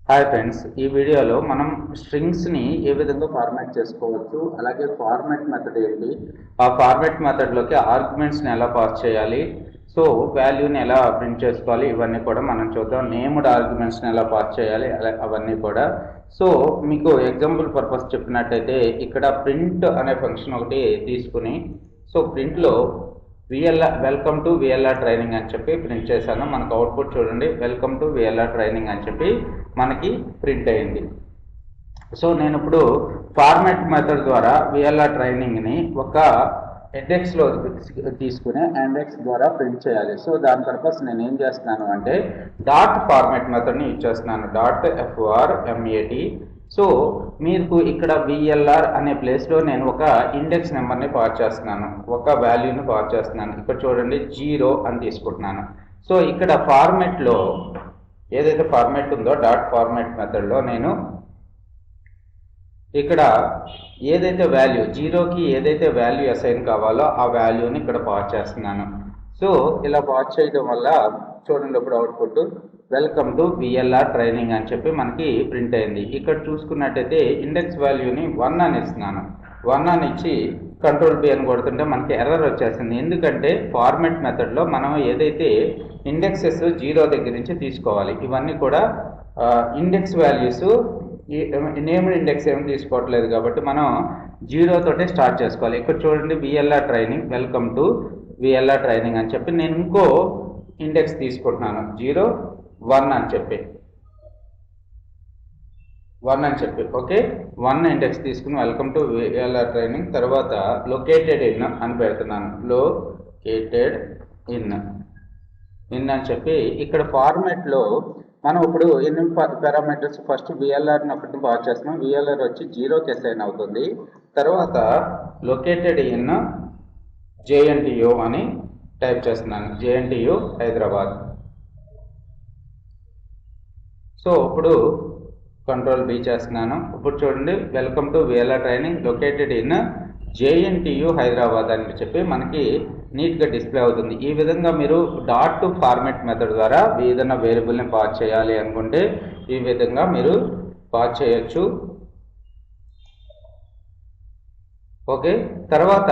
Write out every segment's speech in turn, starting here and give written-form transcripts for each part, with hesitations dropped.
Hi friends, ఈ వీడియోలో మనం స్ట్రింగ్స్ని ఏ విధంగా ఫార్మాట్ చేసుకోవచ్చు, అలాగే ఫార్మాట్ మెథడ్ ఏంటి, ఆ ఫార్మాట్ మెథడ్లోకి ఆర్గ్యుమెంట్స్ని ఎలా పాస్ చేయాలి, సో వాల్యూని ఎలా ప్రింట్ చేసుకోవాలి, ఇవన్నీ కూడా మనం చూద్దాం. నేమ్డ్ ఆర్గ్యుమెంట్స్ని ఎలా పాస్ చేయాలి అవన్నీ కూడా. సో మీకు ఎగ్జాంపుల్ పర్పస్ చెప్పినట్టయితే ఇక్కడ ప్రింట్ అనే ఫంక్షన్ ఒకటి తీసుకుని, సో ప్రింట్లో వెల్కమ్ టు విఎల్ఆర్ ట్రైనింగ్ అని చెప్పి ప్రింట్ చేశాను. మనకు అవుట్పుట్ చూడండి, వెల్కమ్ టు విఎల్ఆర్ ట్రైనింగ్ అని చెప్పి మనకి ప్రింట్ అయింది. సో నేను ఇప్పుడు ఫార్మాట్ మెథడ్ ద్వారా విఎల్ఆర్ ట్రైనింగ్ని ఒక ఇండెక్స్లో తీసుకుని ఇండెక్స్ ద్వారా ప్రింట్ చేయాలి. సో దాని పర్పస్ నేను ఏం చేస్తున్నాను అంటే డాట్ ఫార్మాట్ మెథడ్ని యూజ్ చేస్తున్నాను. Dot FRMAT. సో మీకు ఇక్కడ విఎల్ఆర్ అనే ప్లేస్లో నేను ఒక ఇండెక్స్ నెంబర్ని పాస్ చేస్తున్నాను, ఒక వాల్యూని పాస్ చేస్తున్నాను. ఇక్కడ చూడండి 0 అని తీసుకుంటున్నాను. సో ఇక్కడ ఫార్మాట్లో ఏదైతే ఫార్మాట్ ఉందో డాట్ ఫార్మాట్ మెథడ్లో నేను ఇక్కడ ఏదైతే వాల్యూ 0కి ఏదైతే వాల్యూ అసైన్ కావాలో ఆ వాల్యూని ఇక్కడ పాస్ చేస్తున్నాను. సో ఇలా పాస్ చేయడం వల్ల చూడండి ఇప్పుడు output welcome to VLR training అని చెప్పి మనకి ప్రింట్ అయింది. ఇక్కడ చూసుకున్నట్టయితే ఇండెక్స్ వాల్యూని 1 అని ఇస్తున్నాను. 1 అని ఇచ్చి కంట్రోల్ B అని కొడుతుంటే మనకి ఎర్రర్ వచ్చేసింది. ఎందుకంటే ఫార్మాట్ మెథడ్లో మనం ఏదైతే ఇండెక్సెస్ 0 దగ్గర నుంచి తీసుకోవాలి, ఇవన్నీ కూడా ఇండెక్స్ వాల్యూస్ నేమ్డ్ ఇండెక్స్ ఏమి తీసుకోవట్లేదు కాబట్టి మనం 0 తోటే స్టార్ట్ చేసుకోవాలి. ఇక్కడ చూడండి VLR training, welcome to VLR training అని చెప్పి నేను ఇంకో ఇండెక్స్ తీసుకుంటున్నాను 0 1 అని చెప్పి 1 అని చెప్పి ఓకే 1 ఇండెక్స్ తీసుకుని వెల్కమ్ టు విఎల్ఆర్ ట్రైనింగ్, తర్వాత లొకేటెడ్ ఇన్ అని పెడుతున్నాను. లొకేటెడ్ ఇన్ అని చెప్పి ఇక్కడ ఫార్మాట్లో మనం ఇప్పుడు ఎన్ని పారామీటర్స్ ఫస్ట్ విఎల్ఆర్ని ఒకటి పాస్ చేస్తున్నాం. విఎల్ఆర్ వచ్చి 0కి అసైన్ అవుతుంది. తర్వాత లొకేటెడ్ ఇన్ JNTU అని టైప్ చేస్తున్నాను, JNTU హైదరాబాద్. సో ఇప్పుడు కంట్రోల్ B చేస్తున్నాను. ఇప్పుడు చూడండి welcome to VLR training located in JNTU Hyderabad అని చెప్పి మనకి నీట్గా డిస్ప్లే అవుతుంది. ఈ విధంగా మీరు డాట్ టు ఫార్మాట్ మెథడ్ ద్వారా ఏదైనా వేరియబుల్ని పాస్ చేయాలి అనుకుంటే ఈ విధంగా మీరు పాస్ చేయొచ్చు. ఓకే, తర్వాత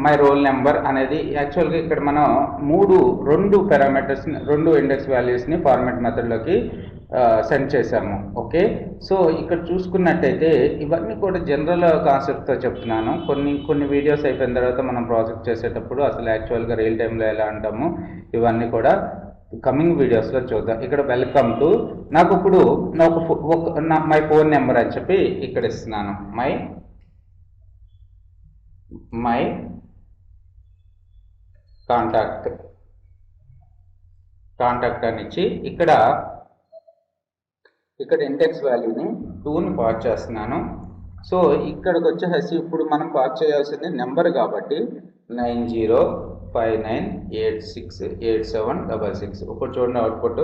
మై రోల్ నెంబర్ అనేది యాక్చువల్గా ఇక్కడ మనం రెండు పారామీటర్స్ని, 2 ఇండెక్స్ వాల్యూస్ని ఫార్మాట్ మెథడ్లోకి సెండ్ చేశాము. ఓకే, సో ఇక్కడ చూసుకున్నట్టయితే ఇవన్నీ కూడా జనరల్ కాన్సెప్ట్తో చెప్తున్నాను. కొన్ని వీడియోస్ అయిపోయిన తర్వాత మనం ప్రాజెక్ట్ చేసేటప్పుడు అసలు యాక్చువల్గా రియల్ టైంలో ఎలా అంటాము ఇవన్నీ కూడా కమింగ్ వీడియోస్లో చూద్దాం. ఇక్కడ వెల్కమ్ టు నాకు ఇప్పుడు మై ఫోన్ నెంబర్ అని చెప్పి ఇక్కడ ఇస్తున్నాను. మై కాంటాక్ట్ అని ఇచ్చి ఇక్కడ ఇండెక్స్ వాల్యూని 2ని పాస్ చేస్తున్నాను. సో ఇక్కడికి వచ్చేసి ఇప్పుడు మనం పాస్ చేయాల్సింది నెంబర్ కాబట్టి 9059868766. ఇప్పుడు చూడండి output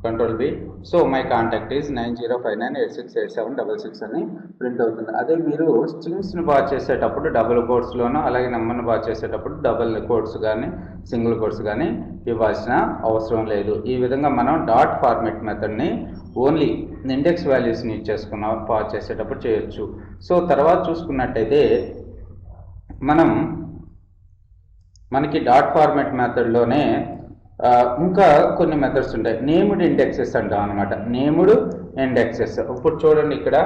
control B. So my contact is 9059868766 అని ప్రింట్ అవుతుంది. అదే మీరు స్ట్రింగ్స్ని పాస్ చేసేటప్పుడు డబుల్ కోట్స్లోనూ అలాగే నెంబర్ని పాస్ చేసేటప్పుడు డబుల్ కోట్స్ కానీ సింగిల్ కోట్స్ కానీ ఇవ్వాల్సిన అవసరం లేదు. ఈ విధంగా మనం డాట్ ఫార్మాట్ మెథడ్ని ఓన్లీ ఇండెక్స్ వాల్యూస్ని యూజ్ చేసుకున్న పాస్ చేసేటప్పుడు చేయొచ్చు. సో తర్వాత చూసుకున్నట్టయితే మనకి డాట్ ఫార్మాట్ మెథడ్లోనే ఇంకా కొన్ని మెథడ్స్ ఉంటాయి. నేమ్డ్ ఇండెక్సెస్ అంటాం అనమాట, నేమ్డ్ ఇండెక్సెస్. ఇప్పుడు చూడండి ఇక్కడ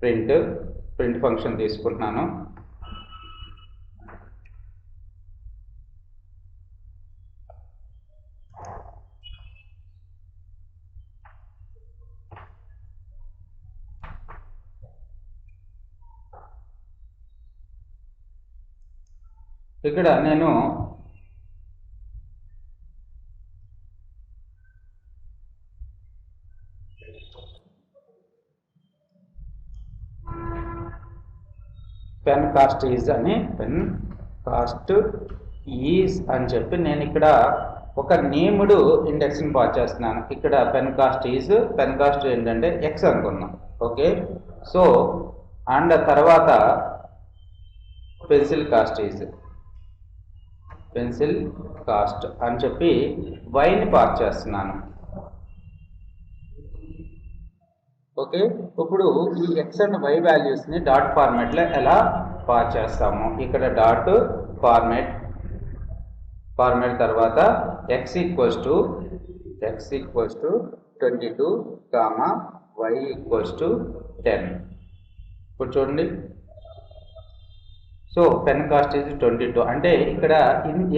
ప్రింట్ ఫంక్షన్ తీసుకుంటున్నాను. ఇక్కడ నేను పెన్ కాస్ట్ ఈజ్ అని చెప్పి నేను ఇక్కడ ఒక నేమ్డ్ ఇండెక్స్ని పాస్ చేస్తున్నాను. ఇక్కడ పెన్ కాస్ట్ ఏంటంటే X అనుకున్నాం. ఓకే, సో అండ్ తర్వాత pencil cost is pencil cost అని చెప్పి వైని పాస్ చేస్తున్నాను. ఓకే, ఇప్పుడు ఈ ఎక్స్ అండ్ వై వాల్యూస్ని డాట్ ఫార్మాట్లో ఎలా పాస్ చేస్తాము? ఇక్కడ డాట్ ఫార్మాట్ తర్వాత X equals to 22, y equals to 10. ఇప్పుడు చూడండి, సో పెన్ కాస్ట్ ఈజ్ 22. అంటే ఇక్కడ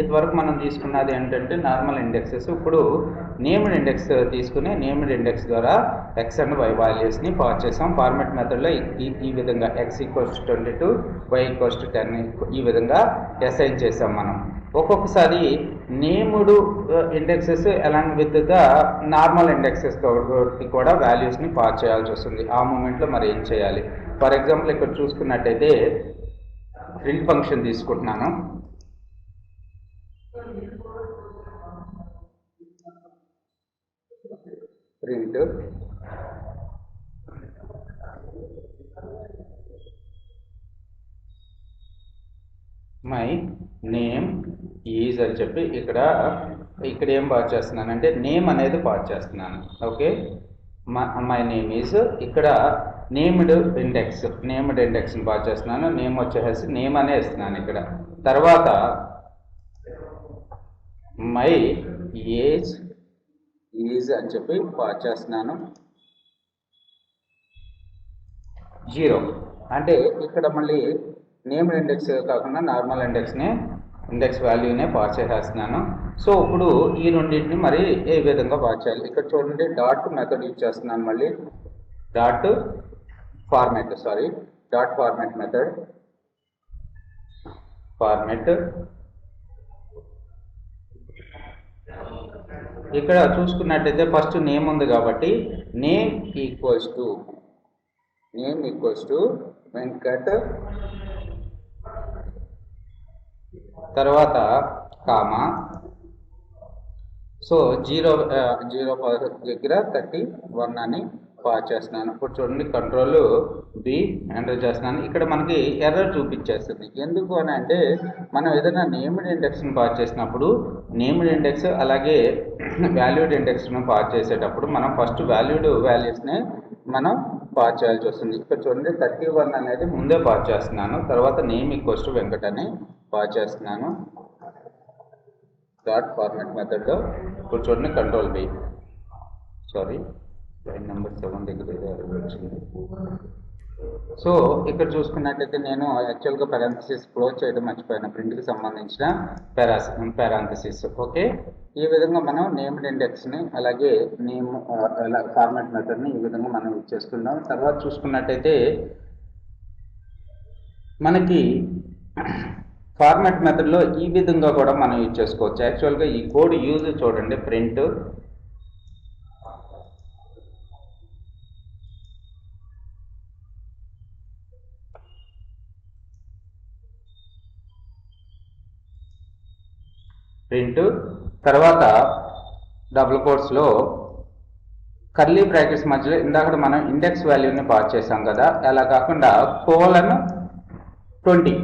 ఇంతవరకు మనం తీసుకున్నది ఏంటంటే నార్మల్ ఇండెక్సెస్. ఇప్పుడు నేమ్డ్ ఇండెక్స్ తీసుకుని నేమ్డ్ ఇండెక్స్ ద్వారా ఎక్స్ అండ్ వై వాల్యూస్ని పాస్ చేసాం. ఫార్మాట్ మెథడ్లో ఈ విధంగా x equals 22, y equals to 10 ఈ విధంగా అసైన్ చేసాం మనం. ఒక్కొక్కసారి named indexes along with the normal indexes కూడా వాల్యూస్ని పాస్ చేయాల్సి వస్తుంది. ఆ మూమెంట్లో మరి ఏం చేయాలి? ఫర్ ఎగ్జాంపుల్ ఇక్కడ చూసుకున్నట్టయితే ప్రింట్ ఫంక్షన్ తీసుకుంటున్నాను. ప్రింట్ మై నేమ్ ఈజ్ అని చెప్పి ఇక్కడ ఏం పాస్ చేస్తున్నాను అంటే నేమ్ అనేది పాస్ చేస్తున్నాను. ఓకే, మై నేమ్ ఈజ్ ఇక్కడ నేమ్డ్ ఇండెక్స్ని పాస్ చేస్తున్నాను. నేమ్ వచ్చేసి నేమ్ అనే ఇస్తున్నాను ఇక్కడ. తర్వాత మై ఏజ్ ఈజ్ అని చెప్పి పాస్ చేస్తున్నాను. 0 అంటే ఇక్కడ మళ్ళీ నేమ్డ్ ఇండెక్స్ కాకుండా నార్మల్ ఇండెక్స్ వాల్యూనే పాస్ చేసేస్తున్నాను. సో ఇప్పుడు ఈ రెండింటిని మరి ఏ విధంగా పాస్ చేయాలి? ఇక్కడ చూడండి, డాట్ మెథడ్ యూజ్ చేస్తున్నాను. మళ్ళీ డాట్ ఫార్మాట్ మెథడ్ ఇక్కడ చూసుకున్నట్టయితే ఫస్ట్ నేమ్ ఉంది కాబట్టి నేమ్ ఈక్వల్స్ టు వెంకట్, తర్వాత కామా, సో 0 దగ్గర 31 అని పాస్ చేస్తున్నాను. ఇప్పుడు చూడండి, కంట్రోల్ బి ఎంటర్ చేస్తున్నాను. ఇక్కడ మనకి ఎర్రర్ చూపించేస్తుంది. ఎందుకు అని అంటే మనం ఏదైనా నేమ్డ్ ఇండెక్స్ని పాస్ చేసినప్పుడు నేమ్డ్ ఇండెక్స్ అలాగే వాల్యూడ్ ఇండెక్స్ను పాస్ చేసేటప్పుడు మనం ఫస్ట్ వాల్యూడ్ వాల్యూస్ని మనం పాస్ చేయాల్సి వస్తుంది. ఇక్కడ చూడండి, 31 అనేది ముందే పాస్ చేస్తున్నాను. తర్వాత నేమ్ ఈక్వల్స్ టు వెంకట్ అని పాస్ చేస్తున్నాను డాట్ ఫార్మాట్ మెథడ్లో. ఇప్పుడు చూడండి, కంట్రోల్ బి, లైన్ నెంబర్ 7 దగ్గర వచ్చింది. సో ఇక్కడ చూసుకున్నట్టయితే నేను యాక్చువల్గా పారాంథసిస్ క్లోజ్ చేయడం మర్చిపోయాను, ప్రింట్కి సంబంధించిన పారాంథసిస్. ఓకే, ఈ విధంగా మనం నేమ్డ్ ఇండెక్స్ని అలాగే నేమ్ ఫార్మాట్ మెథడ్ని ఈ విధంగా మనం యూజ్ చేసుకుందాం. తర్వాత చూసుకున్నట్టయితే మనకి ఫార్మాట్ మెథడ్లో ఈ విధంగా కూడా మనం యూజ్ చేసుకోవచ్చు. యాక్చువల్గా ఈ కోడ్ యూజ్ చూడండి, ప్రింట్ తర్వాత డబుల్ కోట్స్లో కర్లీ బ్రాకెట్స్ మధ్యలో ఇందాక మనం ఇండెక్స్ వాల్యూని పాస్ చేసాం కదా, అలా కాకుండా :20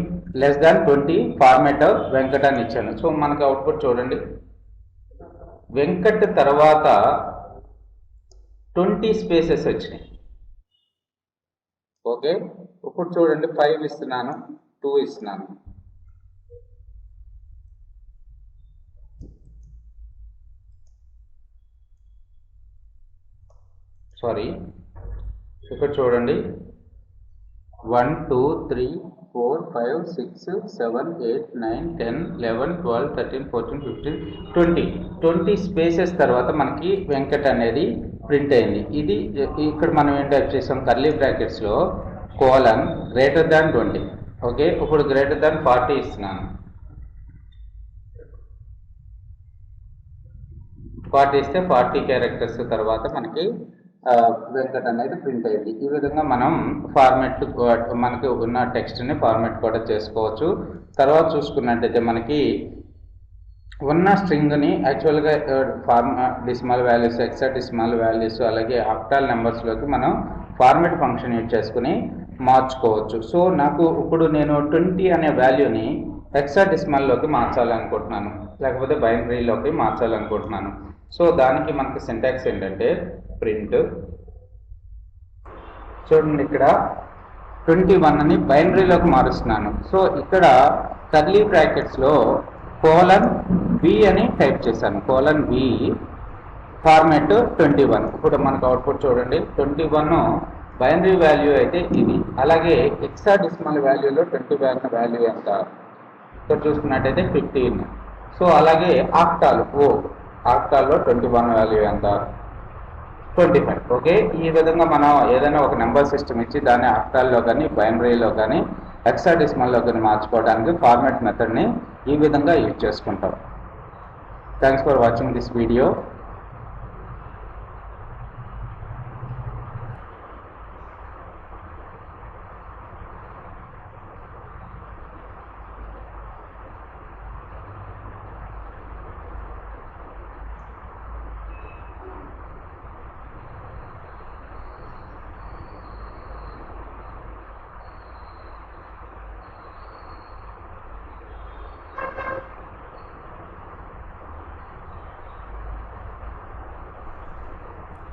<20 ఫార్మాట్ వెంకట్ అని ఇచ్చాను. సో మనకి అవుట్పుట్ చూడండి, వెంకట్ తర్వాత 20 స్పేసెస్ వచ్చినాయి. ఓకే, ఇప్పుడు చూడండి, 5 ఇస్తున్నాను, 2 ఇస్తున్నాను. ఇక్కడ చూడండి, 1 2 3 4 5 6 7 8 9 10 11 12 13 14 15 20 స్పేసెస్ తర్వాత మనకి వెంకట్ అనేది ప్రింట్ అయింది. ఇది ఇక్కడ మనం ఏం టైప్ చేసాం, కర్లీ బ్రాకెట్స్లో :20. ఓకే, ఇప్పుడు :40 ఇస్తున్నాను. 40 ఇస్తే 40 క్యారెక్టర్స్ తర్వాత మనకి వెంకట్ అనేది ప్రింట్ అయింది. ఈ విధంగా మనం ఫార్మాట్ మనకి ఉన్న టెక్స్ట్ని ఫార్మాట్ కూడా చేసుకోవచ్చు. తర్వాత చూసుకున్నట్టయితే మనకి ఉన్న స్ట్రింగ్ని యాక్చువల్గా డెసిమల్ వాల్యూస్, హెక్సాడెసిమల్ వాల్యూస్ అలాగే ఆక్టల్ నెంబర్స్లోకి మనం ఫార్మాట్ ఫంక్షన్ యూజ్ చేసుకుని మార్చుకోవచ్చు. సో నాకు ఇప్పుడు నేను 20 అనే వాల్యూని హెక్సాడెసిమల్లోకి మార్చాలనుకుంటున్నాను, లేకపోతే బైనరీలోకి మార్చాలనుకుంటున్నాను. సో దానికి మనకి సింటాక్స్ ఏంటంటే ప్రింట్, చూడండి ఇక్కడ 21ని బైనరీలోకి మారుస్తున్నాను. సో ఇక్కడ కర్లీ బ్రాకెట్స్లో :b అని టైప్ చేశాను. :b format 21. ఇప్పుడు మనకు అవుట్పుట్ చూడండి, 21 బైనరీ వాల్యూ అయితే ఇది. అలాగే హెక్సాడెసిమల్ వాల్యూలో 21 వాల్యూ ఎంత ఇక్కడ చూసుకున్నట్టయితే 15. సో అలాగే ఆక్టాల్లో 21 వాల్యూ ఎంత 25. ఓకే, ఈ విధంగా మనం ఏదైనా ఒక నెంబర్ సిస్టమ్ ఇచ్చి దాన్ని ఆక్టాల్లో కానీ బైనరీలో కానీ హెక్సాడెసిమల్లో కానీ మార్చుకోవడానికి ఫార్మాట్ మెథడ్ని ఈ విధంగా యూజ్ చేసుకుంటాం. Thanks for watching this video.